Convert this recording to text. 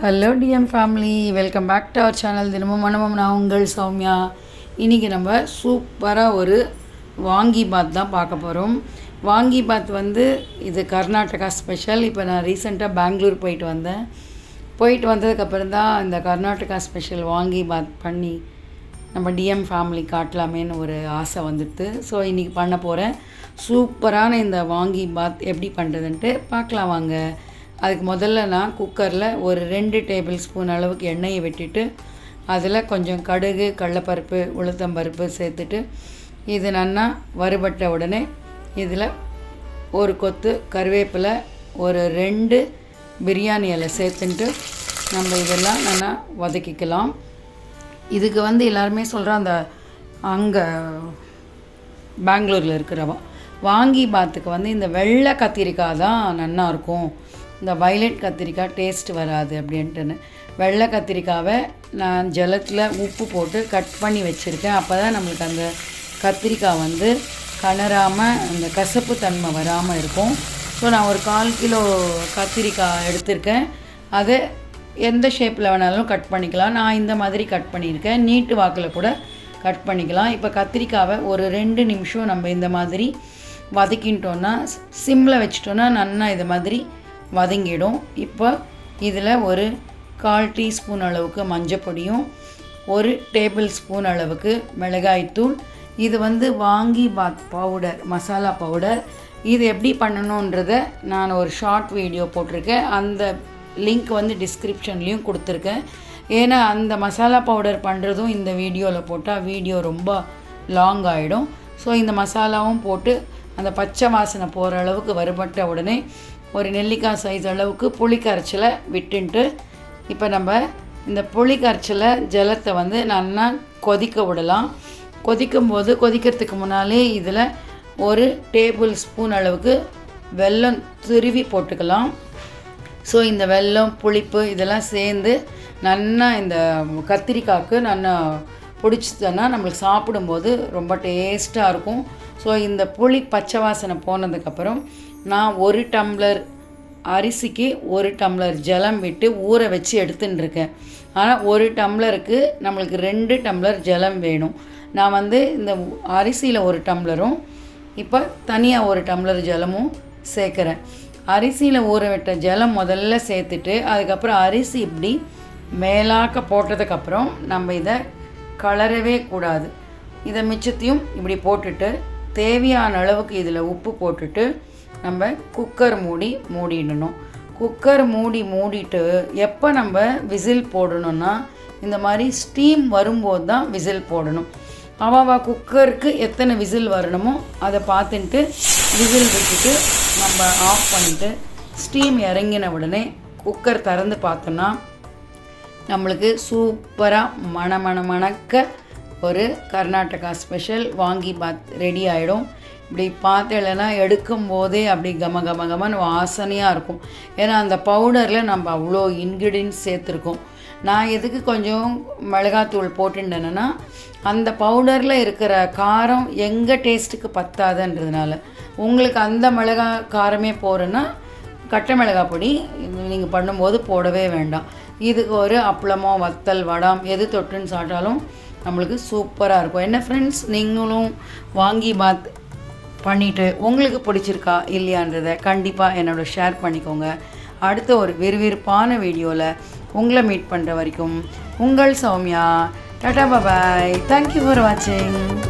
Hello TM family, welcome back to our channel. தினமும் மனமும் நான் உங்கள் சௌமியா. இன்றைக்கி நம்ம சூப்பராக ஒரு வாங்கி பாத் தான் பார்க்க போகிறோம். வாங்கி பாத் இது கர்நாடகா ஸ்பெஷல். இப்போ நான் ரீசெண்டாக பெங்களூர் போயிட்டு வந்ததுக்கப்புறம் தான் இந்த கர்நாடகா ஸ்பெஷல் வாங்கி பாத் பண்ணி நம்ம டிஎம் ஃபேமிலி காட்டலாமேன்னு ஒரு ஆசை வந்துடுது. ஸோ இன்றைக்கி பண்ண போகிறேன். சூப்பரான இந்த வாங்கி பாத் எப்படி பண்ணுறதுன்ட்டு பார்க்கலாம் வாங்க. அதுக்கு முதல்ல நான் குக்கரில் ஒரு 2 டேபிள் ஸ்பூன் அளவுக்கு எண்ணெயை விட்டுட்டு அதில் கொஞ்சம் கடுகு, கடலைப்பருப்பு, உளுத்தம்பருப்பு சேர்த்துட்டு இது நல்லா வறுபட்ட உடனே இதில் ஒரு கொத்து கருவேப்பிலை, ஒரு 2 பிரியாணி இலை சேர்த்துட்டு நம்ம இதெல்லாம் நல்லா வதக்கிக்கலாம். இதுக்கு எல்லாருமே சொல்கிறோம், அந்த அங்கே பெங்களூரில் இருக்கிறவா வாங்கி பாத்துக்கு இந்த வெள்ளை கத்திரிக்காய் தான் நல்லாயிருக்கும், இந்த வயலட் கத்திரிக்காய் டேஸ்ட் வராது அப்படின்ட்டுன்னு வெள்ளை கத்திரிக்காவை நான் ஜலத்தில் உப்பு போட்டு கட் பண்ணி வச்சுருக்கேன். அப்போ தான் நம்மளுக்கு அந்த கத்திரிக்காய் கணராமல் அந்த கசப்பு தன்மை வராமல் இருக்கும். ஸோ நான் ஒரு 1/4 கிலோ கத்திரிக்காய் எடுத்திருக்கேன். அதை எந்த ஷேப்பில் வேணாலும் கட் பண்ணிக்கலாம். நான் இந்த மாதிரி கட் பண்ணியிருக்கேன். நீட்டு வாக்கில் கூட கட் பண்ணிக்கலாம். இப்போ கத்திரிக்காவை ஒரு 2 நிமிஷம் நம்ம இந்த மாதிரி வதக்கிட்டோன்னா, சிம்மில் வச்சிட்டோன்னா நல்லா இது மாதிரி வதங்கிடும். இப்போ இதில் ஒரு 1/4 டீஸ்பூன் அளவுக்கு மஞ்சப்பொடியும், 1 டேபிள் ஸ்பூன் அளவுக்கு மிளகாய்த்தூள். இது வாங்கி பாத் பவுடர், மசாலா பவுடர். இது எப்படி பண்ணணுன்றதை நான் ஒரு ஷார்ட் வீடியோ போட்டிருக்கேன். அந்த லிங்க் டிஸ்கிரிப்ஷன்லேயும் கொடுத்துருக்கேன். ஏன்னா அந்த மசாலா பவுடர் பண்ணுறதும் இந்த வீடியோவில் போட்டால் வீடியோ ரொம்ப லாங் ஆகிடும். ஸோ இந்த மசாலாவும் போட்டு அந்த பச்சை வாசனை போகிற அளவுக்கு வறுபட்ட உடனே ஒரு நெல்லிக்காய் சைஸ் அளவுக்கு புளி கரைச்சலை விட்டுன்ட்டு இப்போ நம்ம இந்த புளி கரைச்சலை ஜலத்தை நல்லா கொதிக்க விடலாம். கொதிக்கிறதுக்கு முன்னாலே இதில் ஒரு டேபிள் ஸ்பூன் அளவுக்கு வெல்லம் துருவி போட்டுக்கலாம். ஸோ இந்த வெல்லம், புளிப்பு இதெல்லாம் சேர்ந்து நல்லா இந்த கத்திரிக்காய்க்கு நல்லா பிடிச்சிட்டோன்னா நம்மளுக்கு சாப்பிடும்போது ரொம்ப டேஸ்ட்டாக இருக்கும். ஸோ இந்த புளி பச்சை வாசனை போனதுக்கப்புறம் நான் 1 டம்ளர் அரிசிக்கு 1 டம்ளர் ஜலம் விட்டு ஊற வச்சு எடுத்துட்டுருக்கேன். ஆனால் 1 டம்ளருக்கு நம்மளுக்கு 2 டம்ளர் ஜலம் வேணும். நான் இந்த அரிசியில் 1 டம்ளரும் இப்போ தனியாக 1 டம்ளர் ஜலமும் சேர்க்குறேன். அரிசியில் ஊற விட்ட ஜலம் முதல்ல சேர்த்துட்டு அதுக்கப்புறம் அரிசி இப்படி மேலாக்க போட்டதுக்கப்புறம் நம்ம இதை கலரவே கூடாது. இதை மிச்சத்தையும் இப்படி போட்டுட்டு தேவையான அளவுக்கு இதில் உப்பு போட்டுட்டு நம்ம குக்கர் மூடிடணும். குக்கர் மூடிட்டு எப்போ நம்ம விசில் போடணுன்னா இந்த மாதிரி ஸ்டீம் வரும்போது தான் விசில் போடணும். குக்கருக்கு எத்தனை விசில் வரணுமோ அதை பார்த்துட்டு விசில் விட்டுட்டு நம்ம ஆஃப் பண்ணிவிட்டு ஸ்டீம் இறங்கின உடனே குக்கர் திறந்து பார்த்தோன்னா நம்மளுக்கு சூப்பராக மணக்க ஒரு கர்நாடகா ஸ்பெஷல் வாங்கி பாத் ரெடி ஆகிடும். இப்படி பார்த்தேன்னா எடுக்கும் போதே அப்படி கமன்னு வாசனையாக இருக்கும். ஏன்னா அந்த பவுடரில் நம்ம அவ்வளோ இன்க்ரீடியன்ஸ் சேர்த்துருக்கோம். நான் எதுக்கு கொஞ்சம் மிளகாத்தூள் போட்டுட்டேன்னா அந்த பவுடரில் இருக்கிற காரம் எங்கள் டேஸ்ட்டுக்கு பத்தாதுன்றதுனால, உங்களுக்கு அந்த மிளகா காரமே போகிறேன்னா கட்டை மிளகாய் பொடி நீங்கள் பண்ணும்போது போடவே வேண்டாம். இதுக்கு ஒரு அப்பளமோ, வத்தல், வடம் எது தொட்டுன்னு சாப்பிட்டாலும் நம்மளுக்கு சூப்பராக இருக்கும். என்ன ஃப்ரெண்ட்ஸ், நீங்களும் வாங்கி பாத் பண்ணிவிட்டு உங்களுக்கு பிடிச்சிருக்கா இல்லையான்றதை கண்டிப்பாக என்னோட ஷேர் பண்ணிக்கோங்க. அடுத்த ஒரு விறுவிறுப்பான வீடியோவில் உங்களை மீட் பண்ணுற வரைக்கும் உங்கள் சௌமியா. டாடா, பாய். தேங்க்யூ ஃபார் வாட்சிங்.